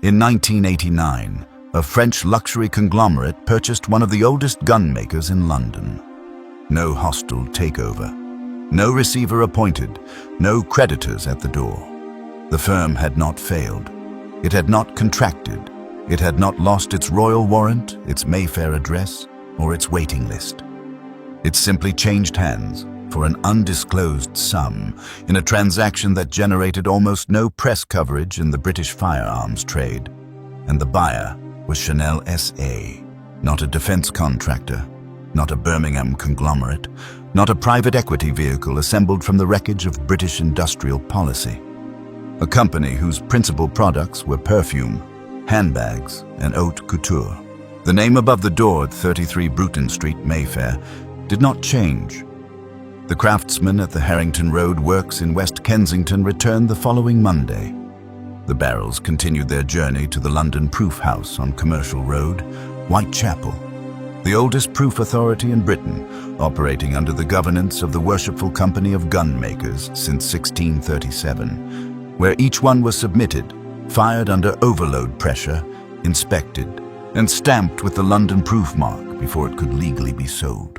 In 1989, a French luxury conglomerate purchased one of the oldest gunmakers in London. No hostile takeover. No receiver appointed. No creditors at the door. The firm had not failed. It had not contracted. It had not lost its royal warrant, its Mayfair address, or its waiting list. It simply changed hands for an undisclosed sum in a transaction that generated almost no press coverage in the British firearms trade. And the buyer was Chanel S.A., not a defense contractor, not a Birmingham conglomerate, not a private equity vehicle assembled from the wreckage of British industrial policy. A company whose principal products were perfume, handbags, and haute couture. The name above the door at 33 Bruton Street, Mayfair, did not change. The craftsman at the Harrington Road Works in West Kensington returned the following Monday. The barrels continued their journey to the London Proof House on Commercial Road, Whitechapel, the oldest proof authority in Britain, operating under the governance of the Worshipful Company of Gunmakers since 1637, where each one was submitted, fired under overload pressure, inspected, and stamped with the London Proof mark before it could legally be sold.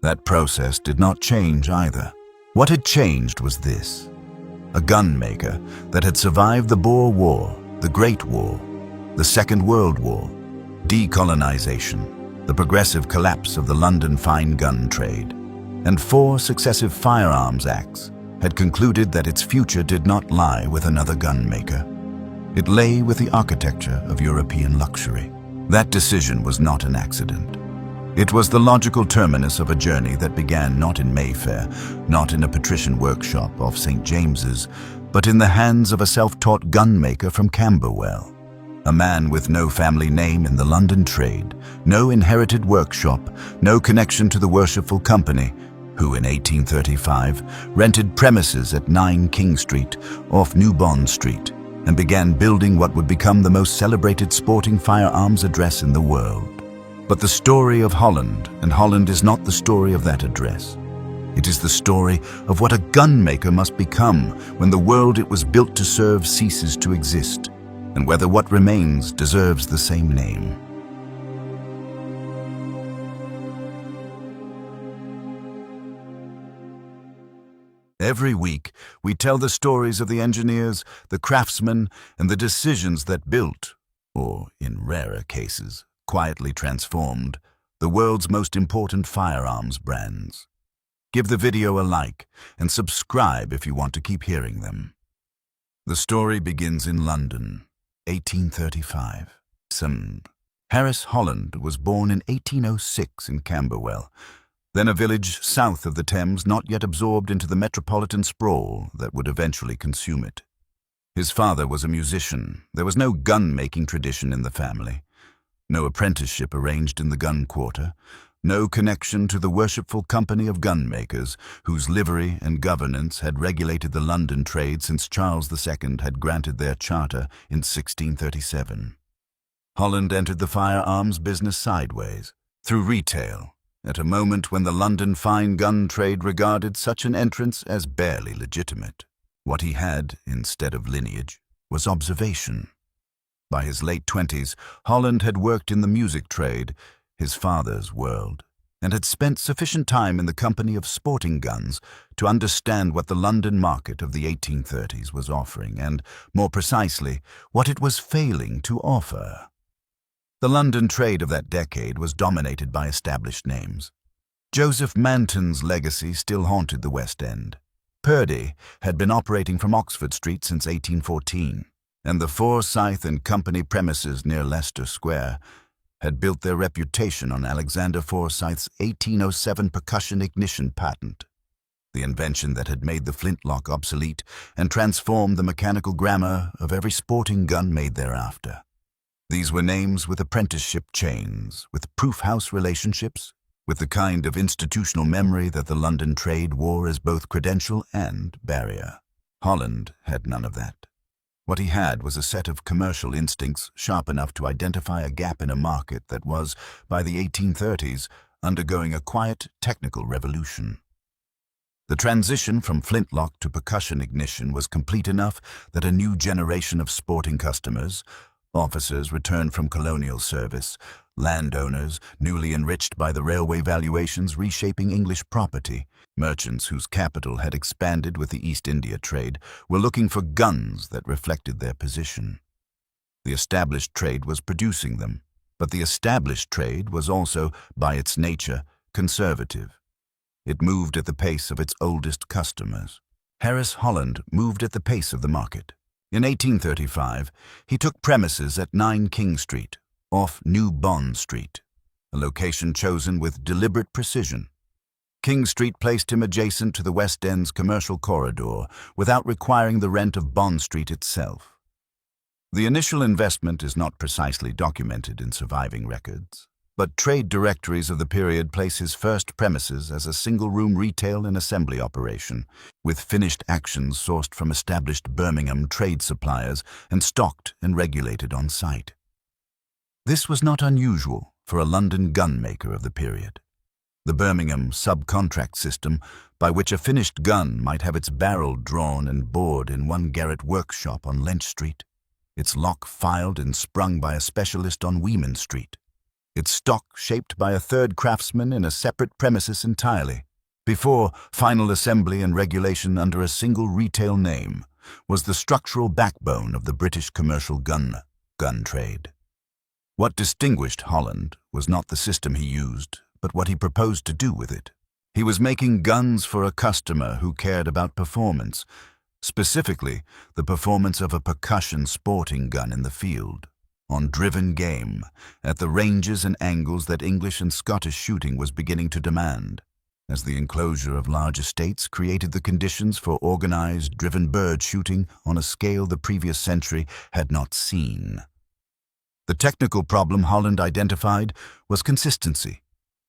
That process did not change either. What had changed was this: a gunmaker that had survived the Boer War, the Great War, the Second World War, decolonization, the progressive collapse of the London fine gun trade, and 4 successive firearms acts, had concluded that its future did not lie with another gunmaker. It lay with the architecture of European luxury. That decision was not an accident. It was the logical terminus of a journey that began not in Mayfair, not in a patrician workshop off St. James's, but in the hands of a self-taught gunmaker from Camberwell. A man with no family name in the London trade, no inherited workshop, no connection to the Worshipful Company, who in 1835 rented premises at 9 King Street off New Bond Street and began building what would become the most celebrated sporting firearms address in the world. But the story of Holland and Holland is not the story of that address. It is the story of what a gunmaker must become when the world it was built to serve ceases to exist, and whether what remains deserves the same name. Every week, we tell the stories of the engineers, the craftsmen, and the decisions that built, or in rarer cases, quietly transformed, the world's most important firearms brands. Give the video a like and subscribe if you want to keep hearing them. The story begins in London, 1835. Harris Holland was born in 1806 in Camberwell, then a village south of the Thames not yet absorbed into the metropolitan sprawl that would eventually consume it. His father was a musician. There was no gun-making tradition in the family. No apprenticeship arranged in the gun quarter, no connection to the Worshipful Company of Gunmakers, whose livery and governance had regulated the London trade since Charles II had granted their charter in 1637. Holland entered the firearms business sideways, through retail, at a moment when the London fine gun trade regarded such an entrance as barely legitimate. What he had, instead of lineage, was observation. By his late 20s, Holland had worked in the music trade, his father's world, and had spent sufficient time in the company of sporting guns to understand what the London market of the 1830s was offering and, more precisely, what it was failing to offer. The London trade of that decade was dominated by established names. Joseph Manton's legacy still haunted the West End. Purdy had been operating from Oxford Street since 1814. And the Forsyth and Company premises near Leicester Square had built their reputation on Alexander Forsyth's 1807 percussion ignition patent, the invention that had made the flintlock obsolete and transformed the mechanical grammar of every sporting gun made thereafter. These were names with apprenticeship chains, with proof house relationships, with the kind of institutional memory that the London trade wore as both credential and barrier. Holland had none of that. What he had was a set of commercial instincts sharp enough to identify a gap in a market that was, by the 1830s, undergoing a quiet technical revolution. The transition from flintlock to percussion ignition was complete enough that a new generation of sporting customers, officers returned from colonial service, landowners newly enriched by the railway valuations reshaping English property, merchants whose capital had expanded with the East India trade, were looking for guns that reflected their position. The established trade was producing them, but the established trade was also, by its nature, conservative. It moved at the pace of its oldest customers. Harris Holland moved at the pace of the market. In 1835, he took premises at 9 King Street, off New Bond Street, a location chosen with deliberate precision. King Street placed him adjacent to the West End's commercial corridor without requiring the rent of Bond Street itself. The initial investment is not precisely documented in surviving records, but trade directories of the period place his first premises as a single-room retail and assembly operation, with finished actions sourced from established Birmingham trade suppliers and stocked and regulated on site. This was not unusual for a London gunmaker of the period. The Birmingham subcontract system, by which a finished gun might have its barrel drawn and bored in one garret workshop on Lynch Street, its lock filed and sprung by a specialist on Weeman Street, its stock shaped by a third craftsman in a separate premises entirely, before final assembly and regulation under a single retail name, was the structural backbone of the British commercial gun trade. What distinguished Holland was not the system he used, but what he proposed to do with it. He was making guns for a customer who cared about performance, specifically the performance of a percussion sporting gun in the field, on driven game, at the ranges and angles that English and Scottish shooting was beginning to demand, as the enclosure of large estates created the conditions for organized, driven bird shooting on a scale the previous century had not seen. The technical problem Holland identified was consistency,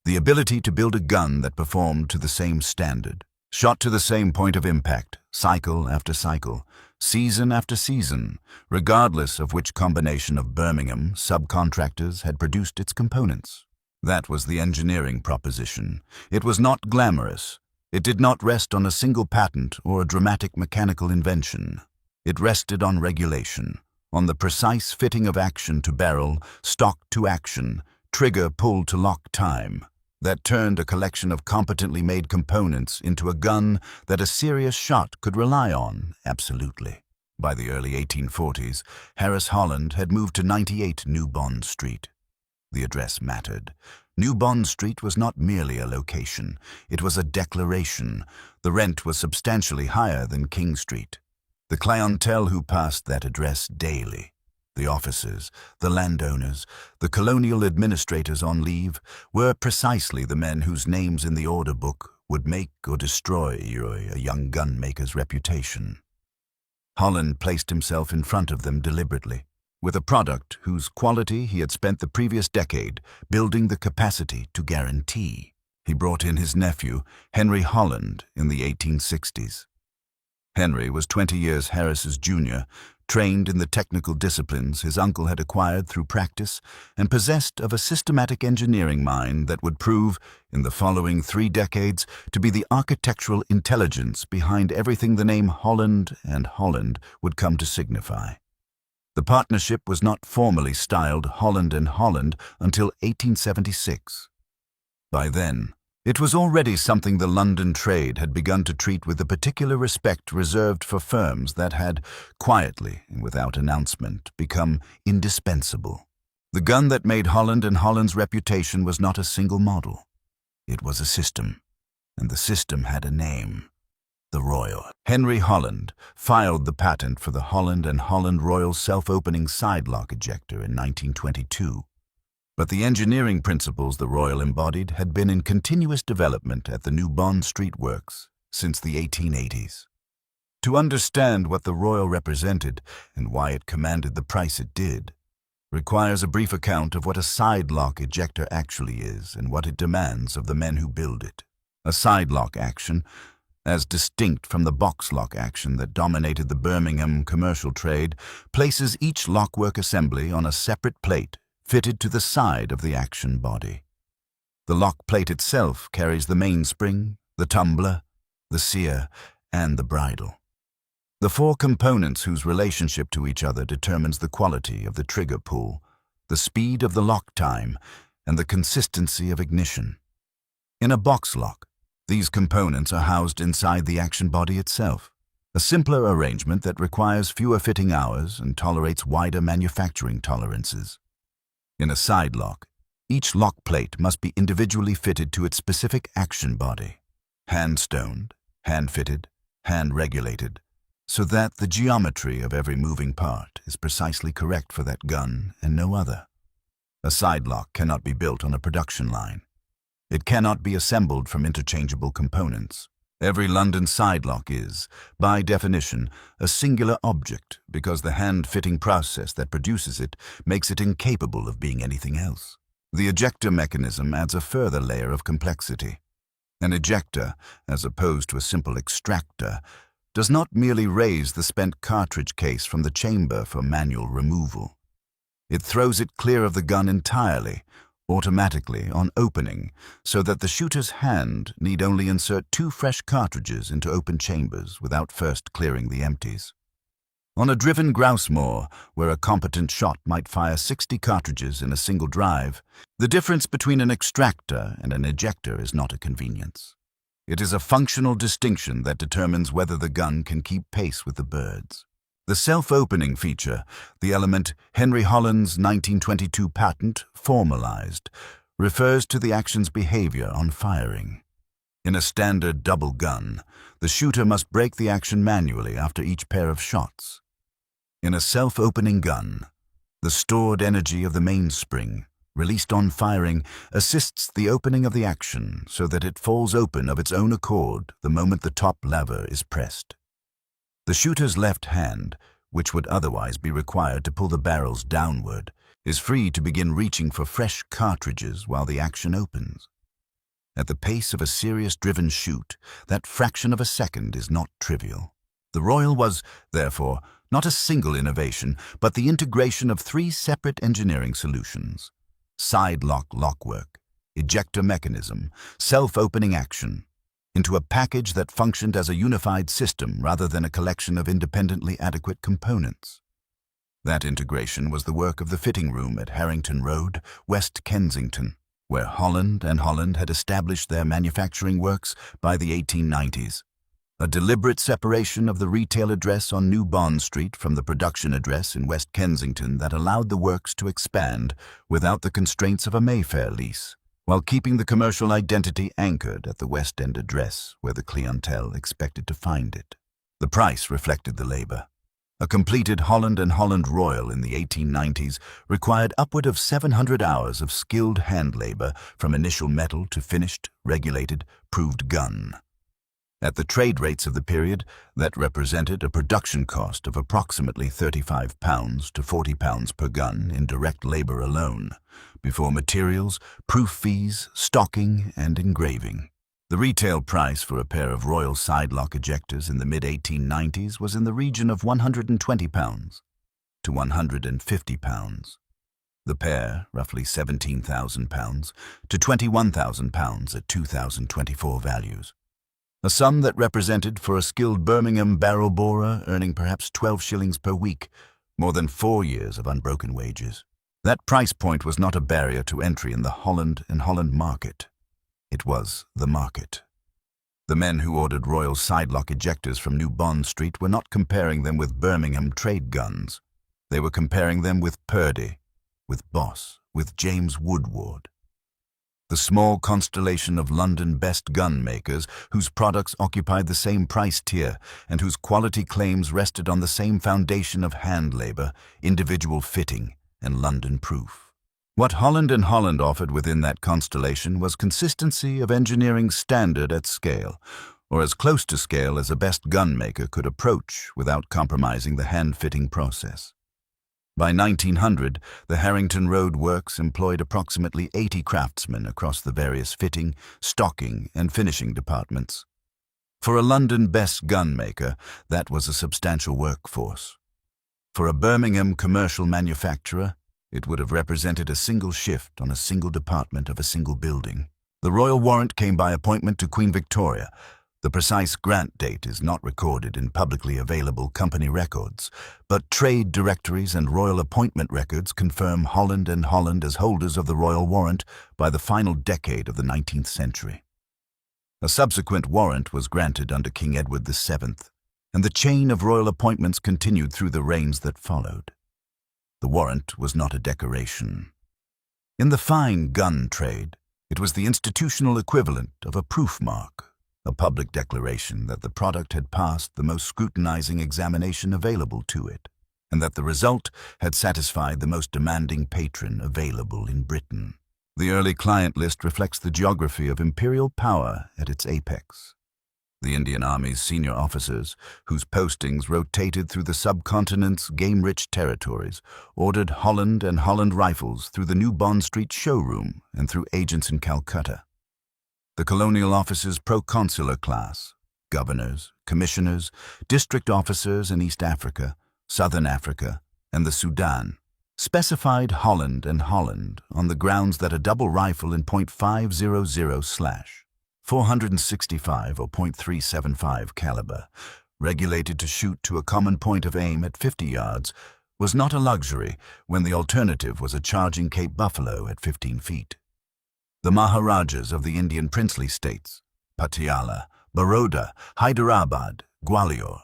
the ability to build a gun that performed to the same standard, shot to the same point of impact, cycle after cycle, season after season, regardless of which combination of Birmingham subcontractors had produced its components. That was the engineering proposition. It was not glamorous. It did not rest on a single patent or a dramatic mechanical invention. It rested on regulation, on the precise fitting of action to barrel, stock to action, trigger pull to lock time, that turned a collection of competently made components into a gun that a serious shot could rely on, absolutely. By the early 1840s, Harris Holland had moved to 98 New Bond Street. The address mattered. New Bond Street was not merely a location, it was a declaration. The rent was substantially higher than King Street. The clientele who passed that address daily, the officers, the landowners, the colonial administrators on leave, were precisely the men whose names in the order book would make or destroy a young gunmaker's reputation. Holland placed himself in front of them deliberately, with a product whose quality he had spent the previous decade building the capacity to guarantee. He brought in his nephew, Henry Holland, in the 1860s. Henry was 20 years Harris's junior, trained in the technical disciplines his uncle had acquired through practice, and possessed of a systematic engineering mind that would prove, in the following 3 decades, to be the architectural intelligence behind everything the name Holland and Holland would come to signify. The partnership was not formally styled Holland and Holland until 1876. By then, it was already something the London trade had begun to treat with the particular respect reserved for firms that had, quietly and without announcement, become indispensable. The gun that made Holland and Holland's reputation was not a single model. It was a system, and the system had a name: the Royal. Henry Holland filed the patent for the Holland and Holland Royal self-opening side lock ejector in 1922. But the engineering principles the Royal embodied had been in continuous development at the New Bond Street Works since the 1880s. To understand what the Royal represented and why it commanded the price it did requires a brief account of what a side lock ejector actually is and what it demands of the men who build it. A side lock action, as distinct from the box lock action that dominated the Birmingham commercial trade, places each lockwork assembly on a separate plate fitted to the side of the action body. The lock plate itself carries the mainspring, the tumbler, the sear, and the bridle. The four components whose relationship to each other determines the quality of the trigger pull, the speed of the lock time, and the consistency of ignition. In a box lock, these components are housed inside the action body itself, a simpler arrangement that requires fewer fitting hours and tolerates wider manufacturing tolerances. In a side lock, each lock plate must be individually fitted to its specific action body, hand-stoned, hand-fitted, hand-regulated, so that the geometry of every moving part is precisely correct for that gun and no other. A side lock cannot be built on a production line. It cannot be assembled from interchangeable components. Every London side lock is, by definition, a singular object because the hand-fitting process that produces it makes it incapable of being anything else. The ejector mechanism adds a further layer of complexity. An ejector, as opposed to a simple extractor, does not merely raise the spent cartridge case from the chamber for manual removal. It throws it clear of the gun entirely, automatically on opening, so that the shooter's hand need only insert 2 fresh cartridges into open chambers without first clearing the empties. On a driven grouse moor, where a competent shot might fire 60 cartridges in a single drive, the difference between an extractor and an ejector is not a convenience. It is a functional distinction that determines whether the gun can keep pace with the birds. The self-opening feature, the element Henry Holland's 1922 patent formalized, refers to the action's behavior on firing. In a standard double gun, the shooter must break the action manually after each pair of shots. In a self-opening gun, the stored energy of the mainspring, released on firing, assists the opening of the action so that it falls open of its own accord the moment the top lever is pressed. The shooter's left hand, which would otherwise be required to pull the barrels downward, is free to begin reaching for fresh cartridges while the action opens. At the pace of a serious-driven shoot, that fraction of a second is not trivial. The Royal was, therefore, not a single innovation, but the integration of 3 separate engineering solutions: side lock lockwork, ejector mechanism, self-opening action, into a package that functioned as a unified system rather than a collection of independently adequate components. That integration was the work of the fitting room at Harrington Road, West Kensington, where Holland Holland had established their manufacturing works by the 1890s. A deliberate separation of the retail address on New Bond Street from the production address in West Kensington that allowed the works to expand without the constraints of a Mayfair lease, while keeping the commercial identity anchored at the West End address where the clientele expected to find it. The price reflected the labor. A completed Holland Holland Royal in the 1890s required upward of 700 hours of skilled hand labor from initial metal to finished, regulated, proved gun. At the trade rates of the period, that represented a production cost of approximately £35 to £40 per gun in direct labor alone, before materials, proof fees, stocking, and engraving. The retail price for a pair of Royal side-lock ejectors in the mid-1890s was in the region of £120 to £150. The pair, roughly £17,000 to £21,000 at 2024 values. A sum that represented for a skilled Birmingham barrel borer earning perhaps 12 shillings per week, more than 4 years of unbroken wages. That price point was not a barrier to entry in the Holland Holland market. It was the market. The men who ordered Royal side-lock ejectors from New Bond Street were not comparing them with Birmingham trade guns. They were comparing them with Purdy, with Boss, with James Woodward. The small constellation of London best gun makers whose products occupied the same price tier and whose quality claims rested on the same foundation of hand labor, individual fitting, and London proof. What Holland Holland offered within that constellation was consistency of engineering standard at scale, or as close to scale as a best gun maker could approach without compromising the hand-fitting process. By 1900, the Harrington Road Works employed approximately 80 craftsmen across the various fitting, stocking, and finishing departments. For a London best gun maker, that was a substantial workforce. For a Birmingham commercial manufacturer, it would have represented a single shift on a single department of a single building. The Royal Warrant came by appointment to Queen Victoria, The precise grant date is not recorded in publicly available company records, but trade directories and royal appointment records confirm Holland and Holland as holders of the royal warrant by the final decade of the 19th century. A subsequent warrant was granted under King Edward VII, and the chain of royal appointments continued through the reigns that followed. The warrant was not a decoration. In the fine gun trade, it was the institutional equivalent of a proof mark, a public declaration that the product had passed the most scrutinizing examination available to it, and that the result had satisfied the most demanding patron available in Britain. The early client list reflects the geography of imperial power at its apex. The Indian Army's senior officers, whose postings rotated through the subcontinent's game-rich territories, ordered Holland and Holland rifles through the New Bond Street showroom and through agents in Calcutta. The colonial officers' proconsular class, governors, commissioners, district officers in East Africa, Southern Africa, and the Sudan, specified Holland and Holland on the grounds that a double rifle in .500/465 or .375 caliber, regulated to shoot to a common point of aim at 50 yards, was not a luxury when the alternative was a charging Cape Buffalo at 15 feet. The Maharajas of the Indian princely states, Patiala, Baroda, Hyderabad, Gwalior,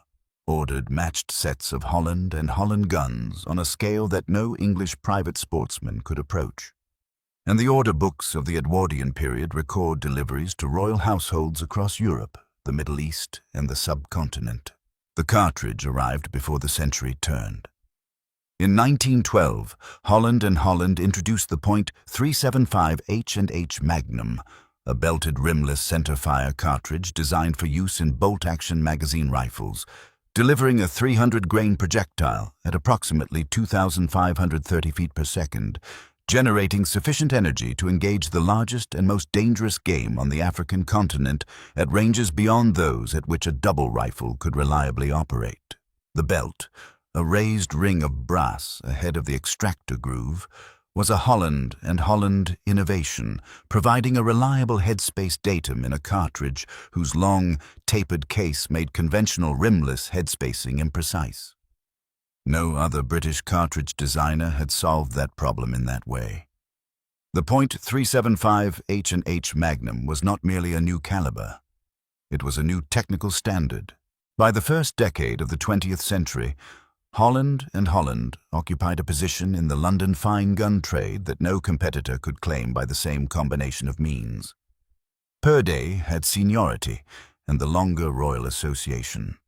ordered matched sets of Holland and Holland guns on a scale that no English private sportsman could approach. And the order books of the Edwardian period record deliveries to royal households across Europe, the Middle East, and the subcontinent. The cartridge arrived before the century turned. In 1912, Holland and Holland introduced the .375 H&H Magnum, a belted rimless centerfire cartridge designed for use in bolt-action magazine rifles, delivering a 300-grain projectile at approximately 2,530 feet per second, generating sufficient energy to engage the largest and most dangerous game on the African continent at ranges beyond those at which a double rifle could reliably operate. The belt, a raised ring of brass ahead of the extractor groove, was a Holland and Holland innovation, providing a reliable headspace datum in a cartridge whose long, tapered case made conventional rimless headspacing imprecise. No other British cartridge designer had solved that problem in that way. The .375 H&H Magnum was not merely a new caliber. It was a new technical standard. By the first decade of the 20th century, Holland and Holland occupied a position in the London fine gun trade that no competitor could claim by the same combination of means. Purday had seniority and the longer royal association.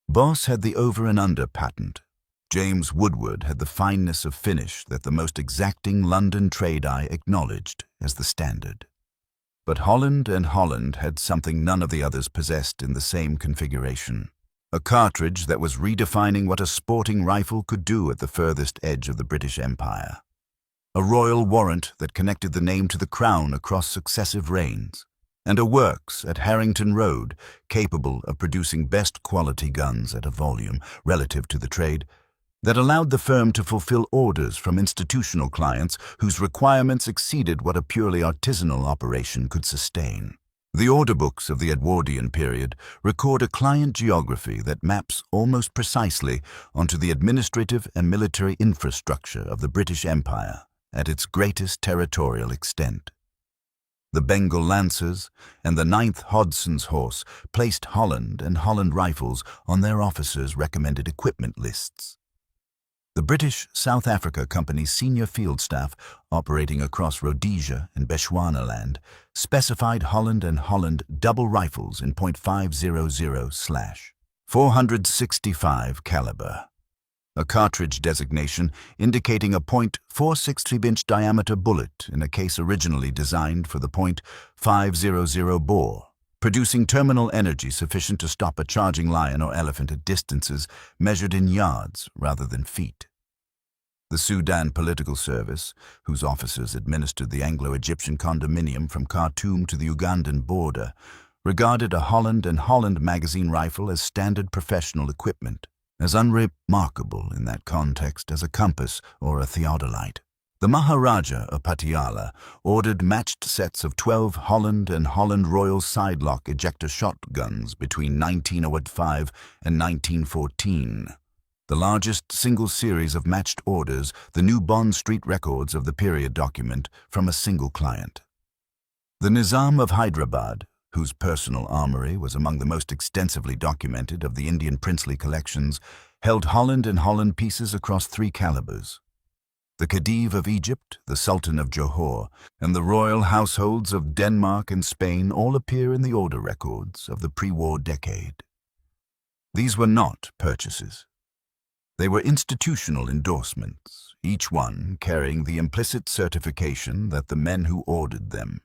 Boss had the over and under patent. James Woodward had the fineness of finish that the most exacting London trade eye acknowledged as the standard. But Holland and Holland had something none of the others possessed in the same configuration. A cartridge that was redefining what a sporting rifle could do at the furthest edge of the British Empire. A royal warrant that connected the name to the crown across successive reigns, and a works at Harrington Road capable of producing best quality guns at a volume relative to the trade that allowed the firm to fulfill orders from institutional clients whose requirements exceeded what a purely artisanal operation could sustain. The order books of the Edwardian period record a client geography that maps almost precisely onto the administrative and military infrastructure of the British Empire at its greatest territorial extent. The Bengal Lancers and the 9th Hodson's Horse placed Holland and Holland rifles on their officers' recommended equipment lists. The British South Africa Company's senior field staff, operating across Rhodesia and Bechuanaland, specified Holland and Holland double rifles in .500/465 caliber, a cartridge designation indicating a .463-inch diameter bullet in a case originally designed for the .500 bore, producing terminal energy sufficient to stop a charging lion or elephant at distances measured in yards rather than feet. The Sudan Political Service, whose officers administered the Anglo-Egyptian condominium from Khartoum to the Ugandan border, regarded a Holland and Holland magazine rifle as standard professional equipment, as unremarkable in that context as a compass or a theodolite. The Maharaja of Patiala ordered matched sets of 12 Holland and Holland Royal sidelock ejector shotguns between 1905 and 1914. The largest single series of matched orders, the new Bond Street records of the period document, from a single client. The Nizam of Hyderabad, whose personal armory was among the most extensively documented of the Indian princely collections, held Holland and Holland pieces across 3 calibers. The Khedive of Egypt, the Sultan of Johor, and the royal households of Denmark and Spain all appear in the order records of the pre-war decade. These were not purchases. They were institutional endorsements, each one carrying the implicit certification that the men who ordered them,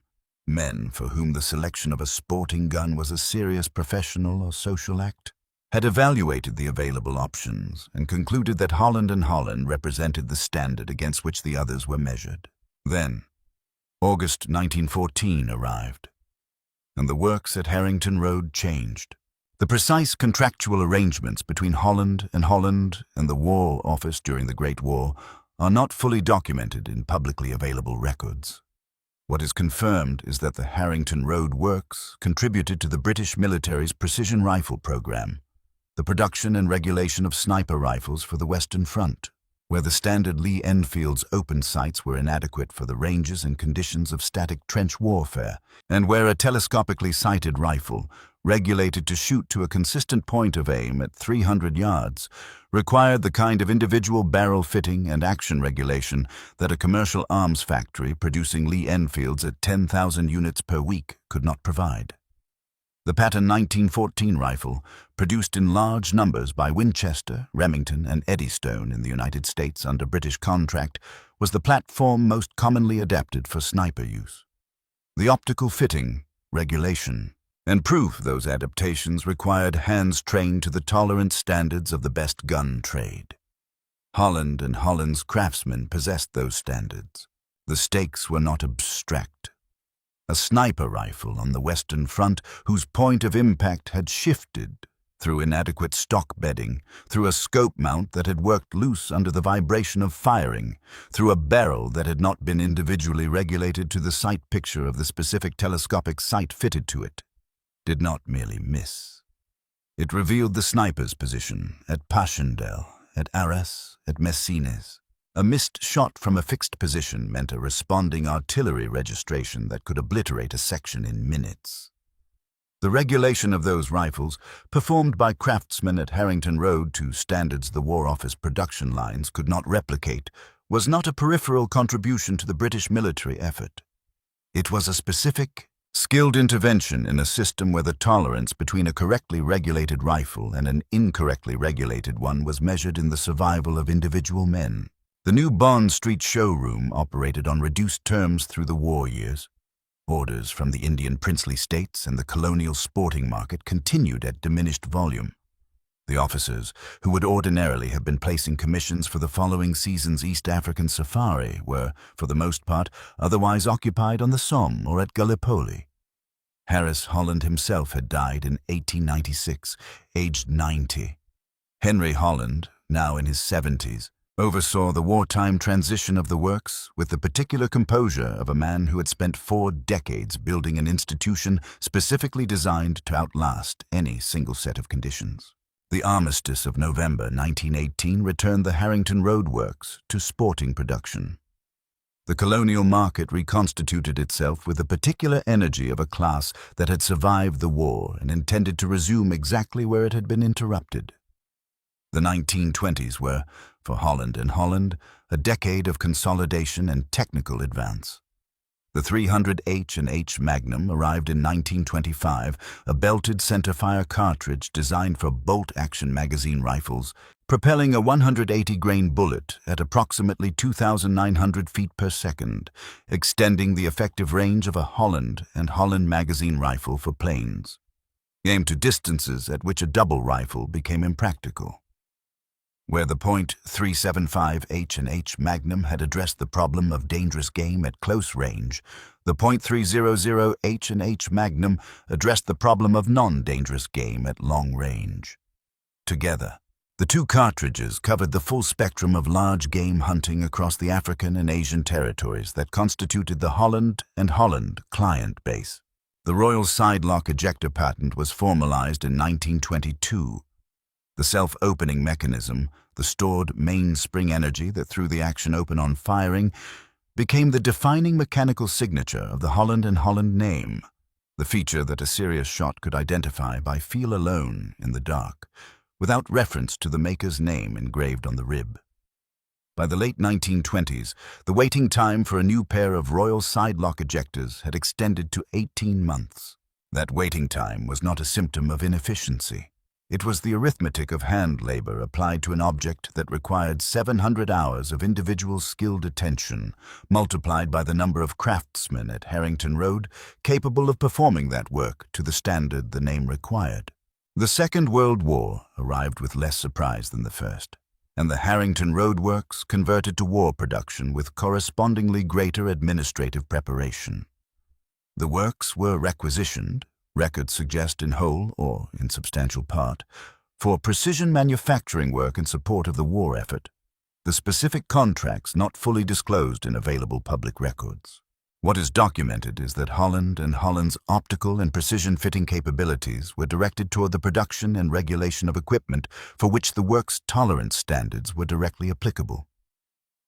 men for whom the selection of a sporting gun was a serious professional or social act, had evaluated the available options and concluded that Holland and Holland represented the standard against which the others were measured. Then, August 1914 arrived, and the works at Harrington Road changed. The precise contractual arrangements between Holland and the War Office during the Great War are not fully documented in publicly available records. What is confirmed is that the Harrington Road works contributed to the British military's precision rifle program, the production and regulation of sniper rifles for the Western Front, where the standard Lee Enfield's open sights were inadequate for the ranges and conditions of static trench warfare, and where a telescopically sighted rifle, regulated to shoot to a consistent point of aim at 300 yards, required the kind of individual barrel fitting and action regulation that a commercial arms factory producing Lee Enfields at 10,000 units per week could not provide. The pattern 1914 rifle, produced in large numbers by Winchester, Remington, and Eddystone in the United States under British contract, was the platform most commonly adapted for sniper use. The optical fitting, regulation, and proof those adaptations required hands trained to the tolerant standards of the best gun trade. Holland and Holland's craftsmen possessed those standards. The stakes were not abstract. A sniper rifle on the Western Front whose point of impact had shifted through inadequate stock bedding, through a scope mount that had worked loose under the vibration of firing, through a barrel that had not been individually regulated to the sight picture of the specific telescopic sight fitted to it, did not merely miss. It revealed the sniper's position at Passchendaele, at Arras, at Messines. A missed shot from a fixed position meant a responding artillery registration that could obliterate a section in minutes. The regulation of those rifles, performed by craftsmen at Harrington Road to standards the War Office production lines could not replicate, was not a peripheral contribution to the British military effort. It was a specific, skilled intervention in a system where the tolerance between a correctly regulated rifle and an incorrectly regulated one was measured in the survival of individual men. The new Bond Street showroom operated on reduced terms through the war years. Orders from the Indian princely states and the colonial sporting market continued at diminished volume. The officers, who would ordinarily have been placing commissions for the following season's East African safari, were, for the most part, otherwise occupied on the Somme or at Gallipoli. Harris Holland himself had died in 1896, aged 90. Henry Holland, now in his 70s, oversaw the wartime transition of the works with the particular composure of a man who had spent 4 decades building an institution specifically designed to outlast any single set of conditions. The armistice of November 1918 returned the Harrington Road works to sporting production. The colonial market reconstituted itself with the particular energy of a class that had survived the war and intended to resume exactly where it had been interrupted. The 1920s were, for Holland and Holland, a decade of consolidation and technical advance. The 300H&H Magnum arrived in 1925, a belted centerfire cartridge designed for bolt-action magazine rifles, propelling a 180-grain bullet at approximately 2,900 feet per second, extending the effective range of a Holland and Holland magazine rifle for planes, aimed to distances at which a double rifle became impractical. Where the .375 H&H Magnum had addressed the problem of dangerous game at close range, the .300 H&H Magnum addressed the problem of non-dangerous game at long range. Together, The two cartridges covered the full spectrum of large game hunting across the African and Asian territories that constituted the Holland and Holland client base. The Royal Sidelock ejector patent was formalized in 1922. The self-opening mechanism, the stored mainspring energy that threw the action open on firing, became the defining mechanical signature of the Holland and Holland name, the feature that a serious shot could identify by feel alone in the dark, without reference to the maker's name engraved on the rib. By the late 1920s, the waiting time for a new pair of Royal Sidelock ejectors had extended to 18 months. That waiting time was not a symptom of inefficiency. It was the arithmetic of hand labor applied to an object that required 700 hours of individual skilled attention, multiplied by the number of craftsmen at Harrington Road capable of performing that work to the standard the name required. The Second World War arrived with less surprise than the first, and the Harrington Road works converted to war production with correspondingly greater administrative preparation. The works were requisitioned, records suggest in whole or in substantial part, for precision manufacturing work in support of the war effort, the specific contracts not fully disclosed in available public records. What is documented is that Holland and Holland's optical and precision fitting capabilities were directed toward the production and regulation of equipment for which the work's tolerance standards were directly applicable.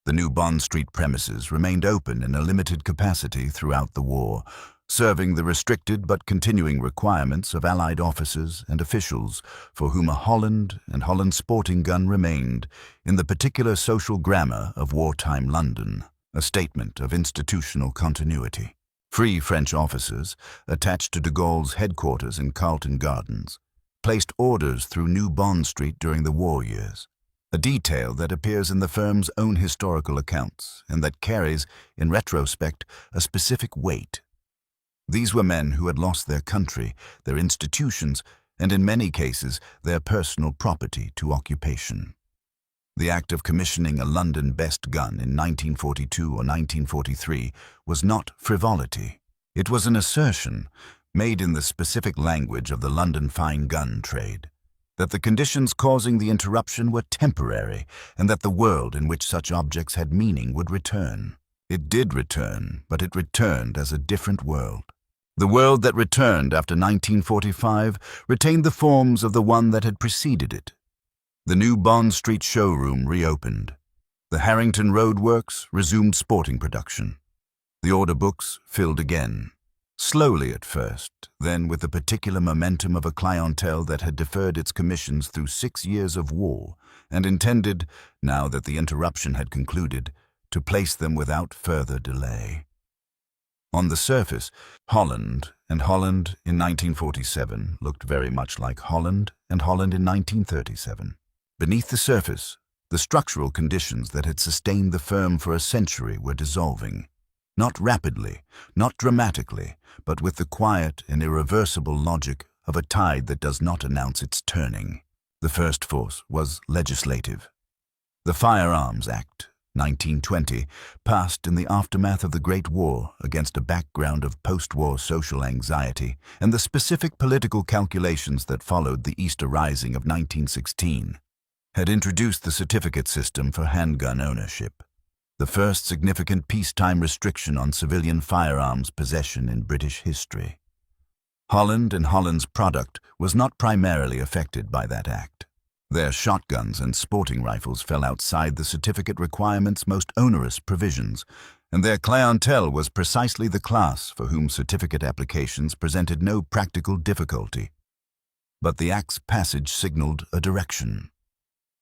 The new Bond Street premises remained open in a limited capacity throughout the war, serving the restricted but continuing requirements of Allied officers and officials for whom a Holland and Holland sporting gun remained in the particular social grammar of wartime London, a statement of institutional continuity. Free French officers, attached to de Gaulle's headquarters in Carlton Gardens, placed orders through New Bond Street during the war years, a detail that appears in the firm's own historical accounts and that carries, in retrospect, a specific weight. These were men who had lost their country, their institutions, and in many cases their personal property to occupation. The act of commissioning a London best gun in 1942 or 1943 was not frivolity. It was an assertion, made in the specific language of the London fine gun trade, that the conditions causing the interruption were temporary and that the world in which such objects had meaning would return. It did return, but it returned as a different world. The world that returned after 1945 retained the forms of the one that had preceded it. The new Bond Street showroom reopened. The Harrington Road works resumed sporting production. The order books filled again. Slowly at first, then with the particular momentum of a clientele that had deferred its commissions through 6 years of war and intended, now that the interruption had concluded, to place them without further delay. On the surface, Holland and Holland in 1947 looked very much like Holland and Holland in 1937. Beneath the surface, the structural conditions that had sustained the firm for a century were dissolving. Not rapidly, not dramatically, but with the quiet and irreversible logic of a tide that does not announce its turning. The first force was legislative. The Firearms Act, 1920, passed in the aftermath of the Great War against a background of post-war social anxiety and the specific political calculations that followed the Easter Rising of 1916, had introduced the certificate system for handgun ownership, the first significant peacetime restriction on civilian firearms possession in British history. Holland and Holland's product was not primarily affected by that act. Their shotguns and sporting rifles fell outside the certificate requirement's most onerous provisions, and their clientele was precisely the class for whom certificate applications presented no practical difficulty. But the Act's passage signaled a direction,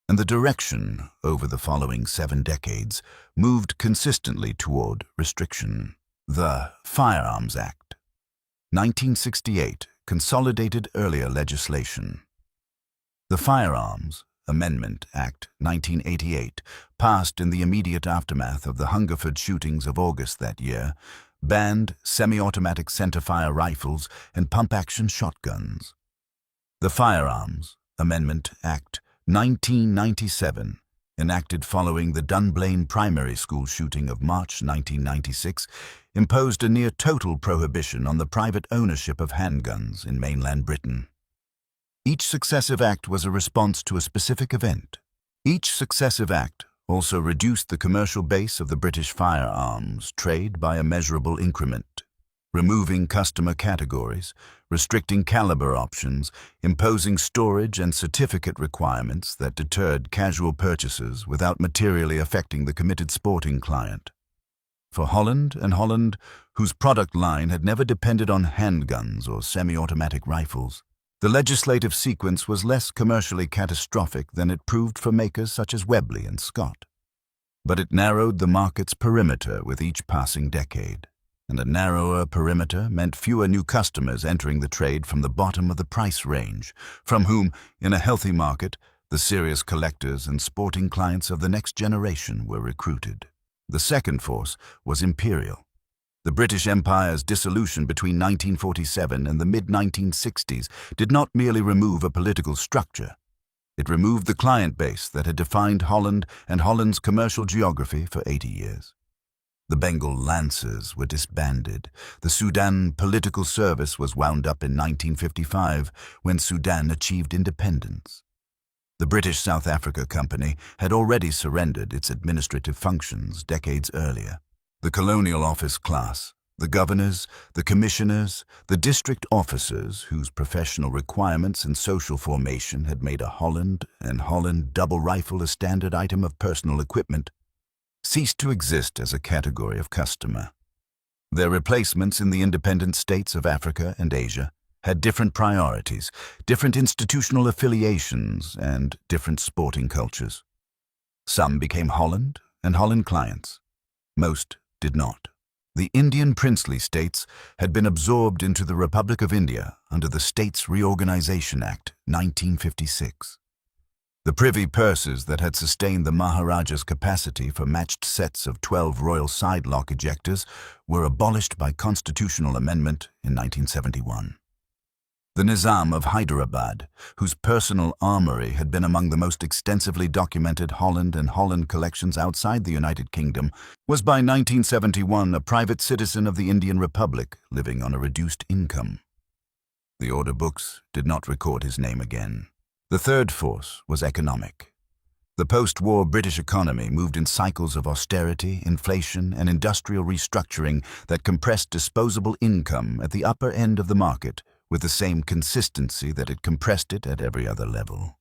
and the direction, over the following 7 decades, moved consistently toward restriction. The Firearms Act, 1968, consolidated earlier legislation. The Firearms Amendment Act, 1988, passed in the immediate aftermath of the Hungerford shootings of August that year, banned semi-automatic centerfire rifles and pump-action shotguns. The Firearms Amendment Act, 1997, enacted following the Dunblane Primary School shooting of March 1996, imposed a near-total prohibition on the private ownership of handguns in mainland Britain. Each successive act was a response to a specific event. Each successive act also reduced the commercial base of the British firearms trade by a measurable increment, removing customer categories, restricting caliber options, imposing storage and certificate requirements that deterred casual purchases without materially affecting the committed sporting client. For Holland Holland, whose product line had never depended on handguns or semi-automatic rifles, the legislative sequence was less commercially catastrophic than it proved for makers such as Webley and Scott. But it narrowed the market's perimeter with each passing decade, and a narrower perimeter meant fewer new customers entering the trade from the bottom of the price range, from whom, in a healthy market, the serious collectors and sporting clients of the next generation were recruited. The second force was imperial. The British Empire's dissolution between 1947 and the mid-1960s did not merely remove a political structure. It removed the client base that had defined Holland and Holland's commercial geography for 80 years. The Bengal Lancers were disbanded. The Sudan Political Service was wound up in 1955 when Sudan achieved independence. The British South Africa Company had already surrendered its administrative functions decades earlier. The colonial office class, the governors, the commissioners, the district officers whose professional requirements and social formation had made a Holland double rifle a standard item of personal equipment, ceased to exist as a category of customer. Their replacements in the independent states of Africa and Asia had different priorities, different institutional affiliations, and different sporting cultures. Some became Holland clients. Most did not. The Indian princely states had been absorbed into the Republic of India under the States Reorganization Act, 1956. The privy purses that had sustained the Maharaja's capacity for matched sets of 12 royal side-lock ejectors were abolished by constitutional amendment in 1971. The Nizam of Hyderabad, whose personal armory had been among the most extensively documented Holland collections outside the United Kingdom, was by 1971 a private citizen of the Indian Republic living on a reduced income. The order books did not record his name again. The third force was economic. The post-war British economy moved in cycles of austerity, inflation, and industrial restructuring that compressed disposable income at the upper end of the market with the same consistency that it compressed it at every other level.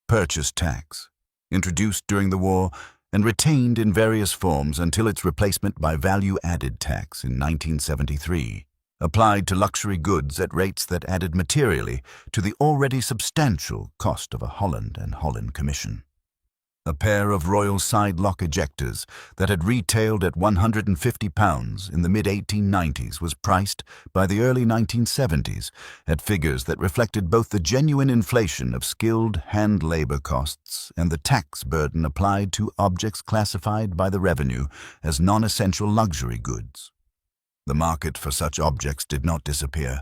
Purchase tax, introduced during the war and retained in various forms until its replacement by value-added tax in 1973, applied to luxury goods at rates that added materially to the already substantial cost of a Holland commission. A pair of royal side-lock ejectors that had retailed at £150 in the mid-1890s was priced by the early 1970s at figures that reflected both the genuine inflation of skilled hand labor costs and the tax burden applied to objects classified by the revenue as non-essential luxury goods. The market for such objects did not disappear,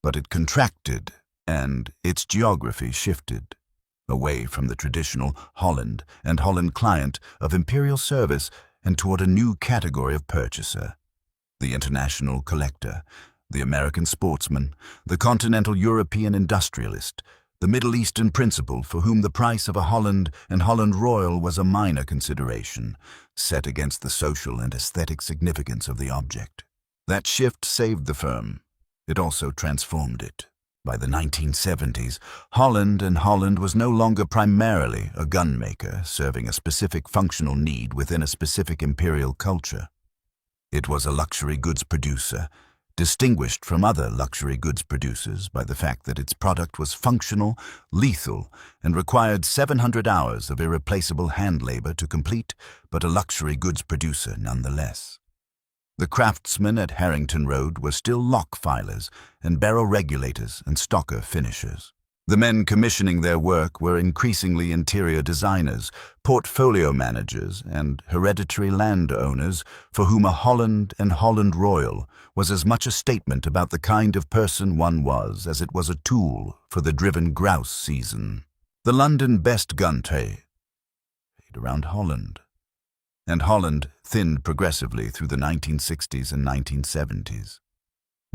but it contracted and its geography shifted away from the traditional Holland client of imperial service and toward a new category of purchaser: the international collector, the American sportsman, the continental European industrialist, the Middle Eastern principal for whom the price of a Holland Royal was a minor consideration, set against the social and aesthetic significance of the object. That shift saved the firm. It also transformed it. By the 1970s, Holland was no longer primarily a gunmaker serving a specific functional need within a specific imperial culture. It was a luxury goods producer, distinguished from other luxury goods producers by the fact that its product was functional, lethal, and required 700 hours of irreplaceable hand labor to complete, but a luxury goods producer nonetheless. The craftsmen at Harrington Road were still lock filers and barrel regulators and stocker finishers. The men commissioning their work were increasingly interior designers, portfolio managers, and hereditary landowners for whom a Holland Royal was as much a statement about the kind of person one was as it was a tool for the driven grouse season. The London best gun trade around Holland. And Holland thinned progressively through the 1960s and 1970s.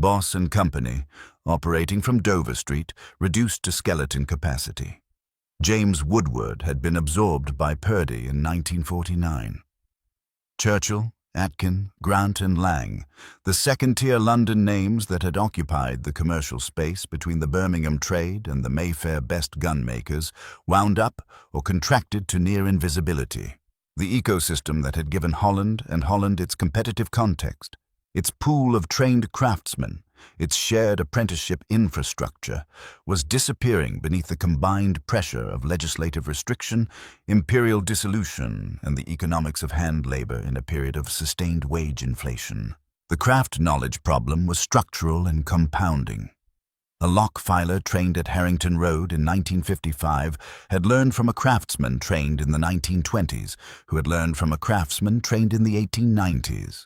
Boss and Company, operating from Dover Street, reduced to skeleton capacity. James Woodward had been absorbed by Purdy in 1949. Churchill, Atkin, Grant and Lang, the second-tier London names that had occupied the commercial space between the Birmingham trade and the Mayfair best gunmakers, wound up or contracted to near invisibility. The ecosystem that had given Holland and Holland its competitive context, its pool of trained craftsmen, its shared apprenticeship infrastructure, was disappearing beneath the combined pressure of legislative restriction, imperial dissolution, and the economics of hand labor in a period of sustained wage inflation. The craft knowledge problem was structural and compounding. A lock filer trained at Harrington Road in 1955 had learned from a craftsman trained in the 1920s, who had learned from a craftsman trained in the 1890s.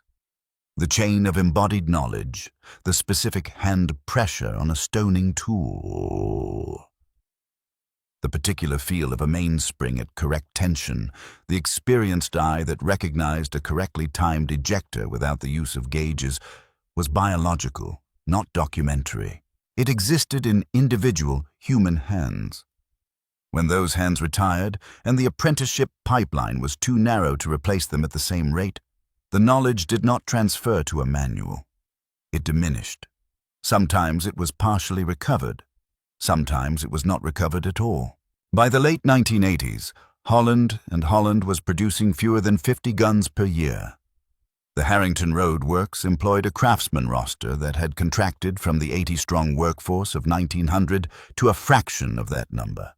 The chain of embodied knowledge, the specific hand pressure on a stoning tool. The particular feel of a mainspring at correct tension, the experienced eye that recognized a correctly timed ejector without the use of gauges, was biological, not documentary. It existed in individual human hands. When those hands retired and the apprenticeship pipeline was too narrow to replace them at the same rate, the knowledge did not transfer to a manual. It diminished. Sometimes it was partially recovered. Sometimes it was not recovered at all. By the late 1980s, Holland Holland was producing fewer than 50 guns per year. The Harrington Road Works employed a craftsman roster that had contracted from the 80-strong workforce of 1900 to a fraction of that number.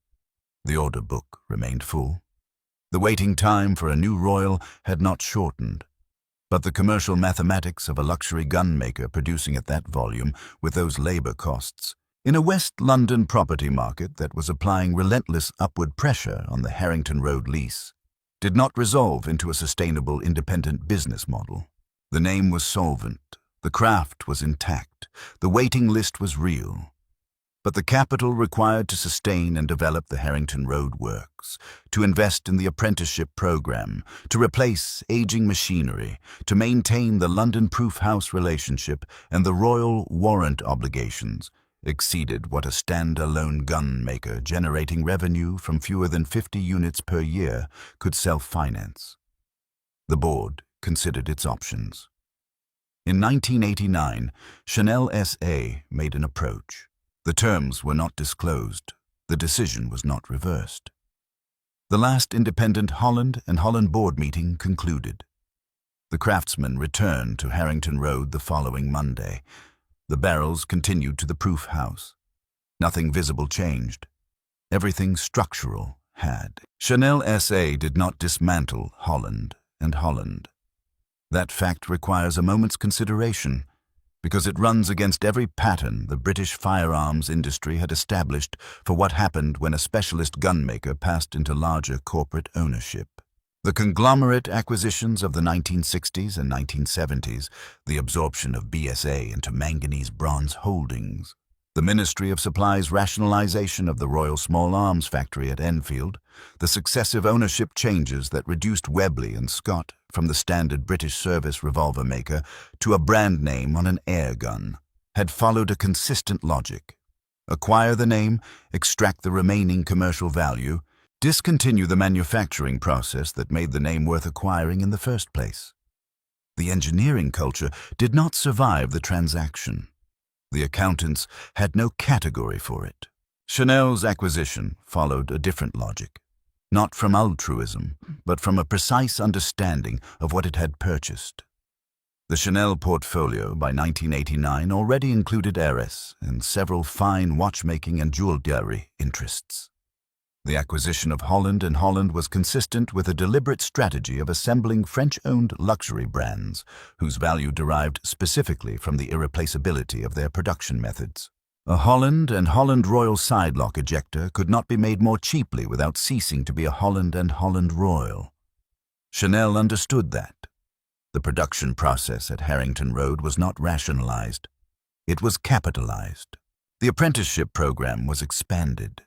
The order book remained full. The waiting time for a new Royal had not shortened. But the commercial mathematics of a luxury gunmaker producing at that volume with those labor costs, in a West London property market that was applying relentless upward pressure on the Harrington Road lease, did not resolve into a sustainable independent business model. The name was solvent, the craft was intact, the waiting list was real. But the capital required to sustain and develop the Harrington Road Works, to invest in the apprenticeship program, to replace aging machinery, to maintain the London Proof House relationship and the royal warrant obligations, exceeded what a stand-alone gunmaker generating revenue from fewer than 50 units per year could self-finance. The board considered its options. In 1989, Chanel S.A. made an approach. The terms were not disclosed. The decision was not reversed. The last independent Holland Holland board meeting concluded. The craftsmen returned to Harrington Road the following Monday. The barrels continued to the proof house. Nothing visible changed. Everything structural had. Chanel S.A. did not dismantle Holland Holland. That fact requires a moment's consideration, because it runs against every pattern the British firearms industry had established for what happened when a specialist gunmaker passed into larger corporate ownership. The conglomerate acquisitions of the 1960s and 1970s, the absorption of BSA into Manganese Bronze Holdings, the Ministry of Supply's rationalization of the Royal Small Arms Factory at Enfield, the successive ownership changes that reduced Webley and Scott from the standard British service revolver maker to a brand name on an air gun, had followed a consistent logic. Acquire the name, extract the remaining commercial value, discontinue the manufacturing process that made the name worth acquiring in the first place. The engineering culture did not survive the transaction. The accountants had no category for it. Chanel's acquisition followed a different logic, not from altruism, but from a precise understanding of what it had purchased. The Chanel portfolio by 1989 already included heiress and several fine watchmaking and jewelry interests. The acquisition of Holland Holland was consistent with a deliberate strategy of assembling French-owned luxury brands, whose value derived specifically from the irreplaceability of their production methods. A Holland Holland Royal sidelock ejector could not be made more cheaply without ceasing to be a Holland Holland Royal. Chanel understood that. The production process at Harrington Road was not rationalized. It was capitalized. The apprenticeship program was expanded.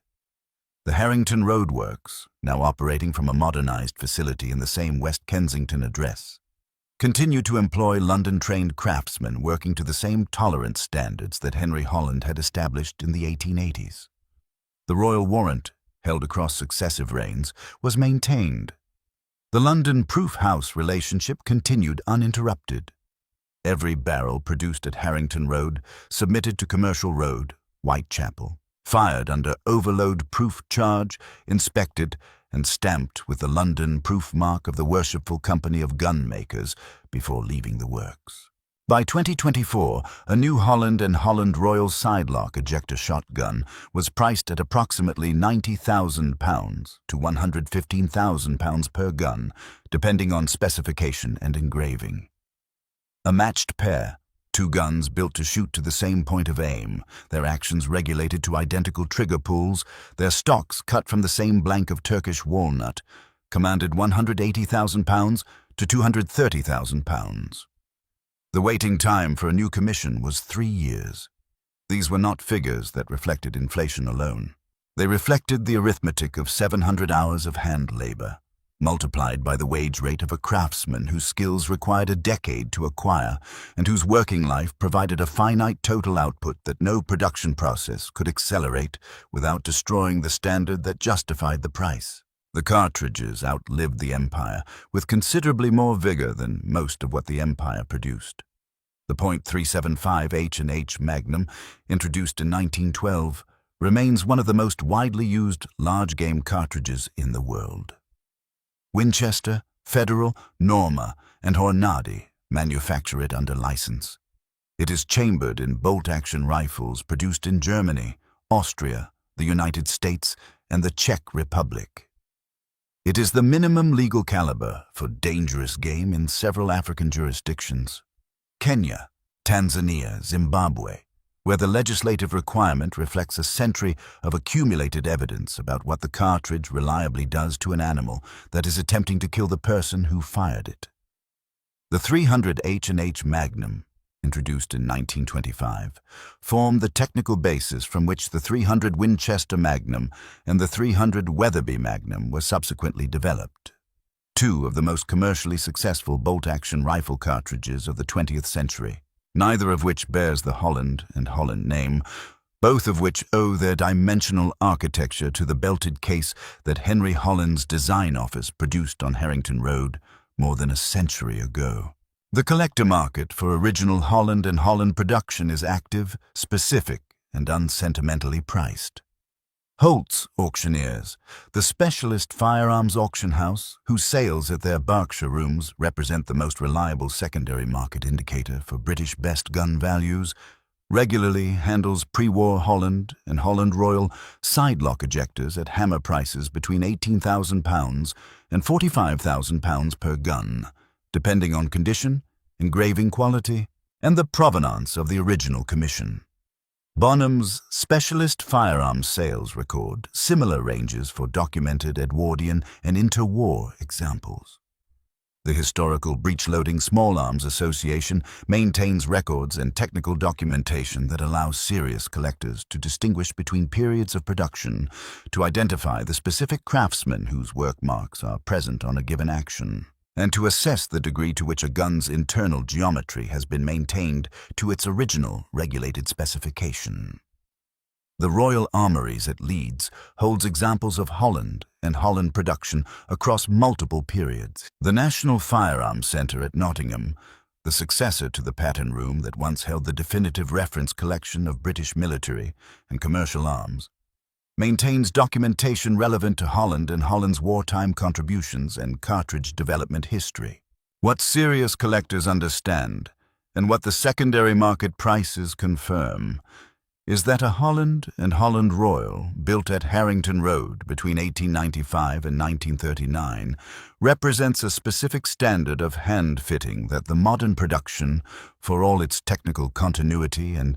The Harrington Road Works, now operating from a modernized facility in the same West Kensington address, continued to employ London-trained craftsmen working to the same tolerance standards that Henry Holland had established in the 1880s. The royal warrant, held across successive reigns, was maintained. The London proof-house relationship continued uninterrupted. Every barrel produced at Harrington Road, submitted to Commercial Road, Whitechapel, fired under overload proof charge, inspected, and stamped with the London proof mark of the Worshipful Company of Gunmakers before leaving the works. By 2024, a new Holland Holland Royal Sidelock ejector shotgun was priced at approximately £90,000 to £115,000 per gun, depending on specification and engraving. A matched pair, two guns built to shoot to the same point of aim, their actions regulated to identical trigger pulls, their stocks cut from the same blank of Turkish walnut, commanded £180,000 to £230,000. The waiting time for a new commission was 3 years. These were not figures that reflected inflation alone. They reflected the arithmetic of 700 hours of hand labor, multiplied by the wage rate of a craftsman whose skills required a decade to acquire and whose working life provided a finite total output that no production process could accelerate without destroying the standard that justified the price. The cartridges outlived the empire with considerably more vigor than most of what the empire produced. The .375 H&H Magnum, introduced in 1912, remains one of the most widely used large-game cartridges in the world. Winchester, Federal, Norma, and Hornady manufacture it under license. It is chambered in bolt-action rifles produced in Germany, Austria, the United States, and the Czech Republic. It is the minimum legal caliber for dangerous game in several African jurisdictions. Kenya, Tanzania, Zimbabwe, where the legislative requirement reflects a century of accumulated evidence about what the cartridge reliably does to an animal that is attempting to kill the person who fired it. The 300 H&H Magnum, introduced in 1925, formed the technical basis from which the 300 Winchester Magnum and the 300 Weatherby Magnum were subsequently developed. Two of the most commercially successful bolt-action rifle cartridges of the 20th century, neither of which bears the Holland Holland name, both of which owe their dimensional architecture to the belted case that Henry Holland's design office produced on Harrington Road more than a century ago. The collector market for original Holland Holland production is active, specific, and unsentimentally priced. Holt's Auctioneers, the specialist firearms auction house whose sales at their Berkshire rooms represent the most reliable secondary market indicator for British best gun values, regularly handles pre-war Holland Holland Royal sidelock ejectors at hammer prices between £18,000 and £45,000 per gun, depending on condition, engraving quality, and the provenance of the original commission. Bonham's specialist firearms sales record similar ranges for documented Edwardian and interwar examples. The Historical Breech-Loading Small Arms Association maintains records and technical documentation that allow serious collectors to distinguish between periods of production to identify the specific craftsmen whose work marks are present on a given action, and to assess the degree to which a gun's internal geometry has been maintained to its original regulated specification. The Royal Armouries at Leeds holds examples of Holland Holland production across multiple periods. The National Firearms Centre at Nottingham, the successor to the Pattern Room that once held the definitive reference collection of British military and commercial arms, maintains documentation relevant to Holland Holland's wartime contributions and cartridge development history. What serious collectors understand, and what the secondary market prices confirm, is that a Holland Holland Royal, built at Harrington Road between 1895 and 1939, represents a specific standard of hand-fitting that the modern production, for all its technical continuity and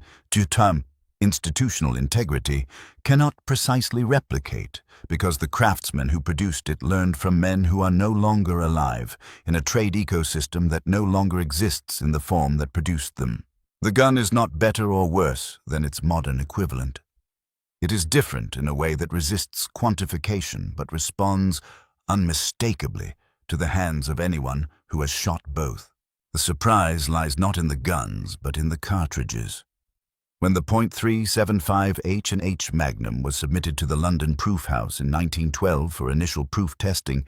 institutional integrity, cannot precisely replicate, because the craftsmen who produced it learned from men who are no longer alive in a trade ecosystem that no longer exists in the form that produced them. The gun is not better or worse than its modern equivalent. It is different in a way that resists quantification but responds unmistakably to the hands of anyone who has shot both. The surprise lies not in the guns, but in the cartridges. When the .375 H&H Magnum was submitted to the London Proof House in 1912 for initial proof testing,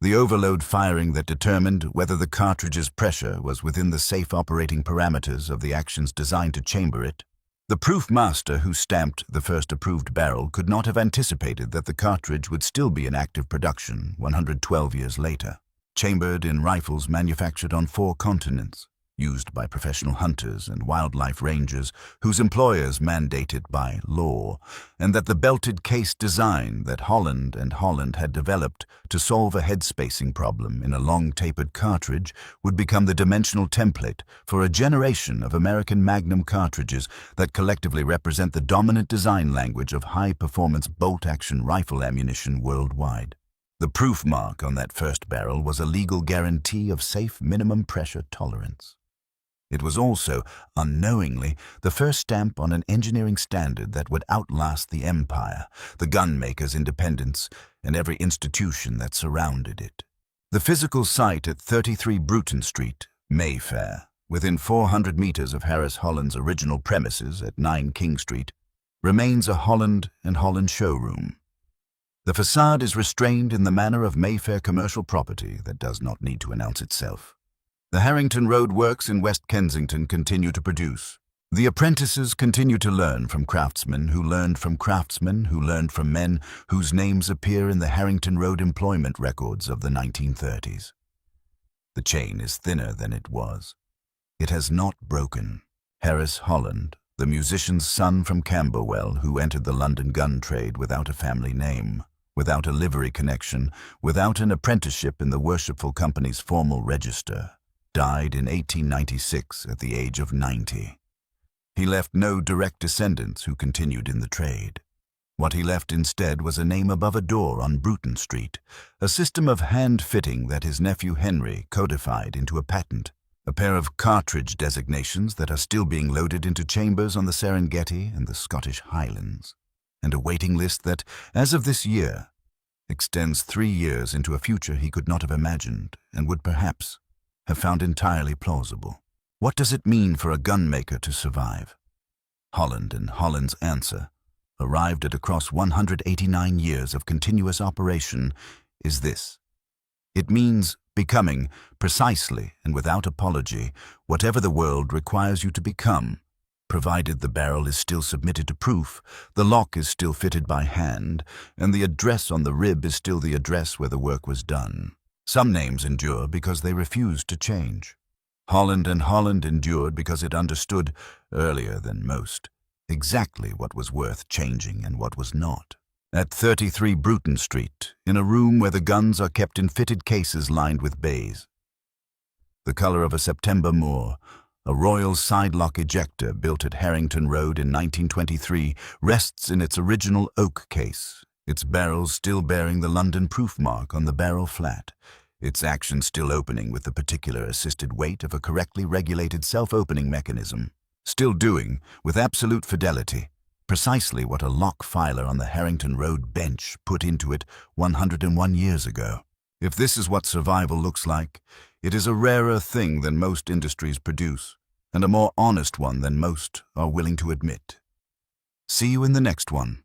the overload firing that determined whether the cartridge's pressure was within the safe operating parameters of the actions designed to chamber it, the proof master who stamped the first approved barrel could not have anticipated that the cartridge would still be in active production 112 years later, chambered in rifles manufactured on 4 continents, used by professional hunters and wildlife rangers whose employers mandated by law, and that the belted case design that Holland and Holland had developed to solve a head-spacing problem in a long-tapered cartridge would become the dimensional template for a generation of American Magnum cartridges that collectively represent the dominant design language of high-performance bolt-action rifle ammunition worldwide. The proof mark on that first barrel was a legal guarantee of safe minimum pressure tolerance. It was also, unknowingly, the first stamp on an engineering standard that would outlast the empire, the gunmaker's independence, and every institution that surrounded it. The physical site at 33 Bruton Street, Mayfair, within 400 meters of Harris Holland's original premises at 9 King Street, remains a Holland and Holland showroom. The facade is restrained in the manner of Mayfair commercial property that does not need to announce itself. The Harrington Road Works in West Kensington continue to produce. The apprentices continue to learn from craftsmen who learned from craftsmen who learned from men whose names appear in the Harrington Road employment records of the 1930s. The chain is thinner than it was. It has not broken. Harris Holland, the musician's son from Camberwell who entered the London gun trade without a family name, without a livery connection, without an apprenticeship in the Worshipful Company's formal register, died in 1896 at the age of 90. He left no direct descendants who continued in the trade. What he left instead was a name above a door on Bruton Street, a system of hand-fitting that his nephew Henry codified into a patent, a pair of cartridge designations that are still being loaded into chambers on the Serengeti and the Scottish Highlands, and a waiting list that, as of this year, extends 3 years into a future he could not have imagined and would perhaps have found entirely plausible. What does it mean for a gunmaker to survive? Holland and Holland's answer, arrived at across 189 years of continuous operation, is this. It means becoming, precisely and without apology, whatever the world requires you to become, provided the barrel is still submitted to proof, the lock is still fitted by hand, and the address on the rib is still the address where the work was done. Some names endure because they refuse to change. Holland and Holland endured because it understood, earlier than most, exactly what was worth changing and what was not. At 33 Bruton Street, in a room where the guns are kept in fitted cases lined with baize. The color of a September moor, a Royal side-lock ejector built at Harrington Road in 1923 rests in its original oak case, its barrels still bearing the London proof mark on the barrel flat, its action still opening with the particular assisted weight of a correctly regulated self-opening mechanism, still doing, with absolute fidelity, precisely what a lock filer on the Harrington Road bench put into it 101 years ago. If this is what survival looks like, it is a rarer thing than most industries produce, and a more honest one than most are willing to admit. See you in the next one.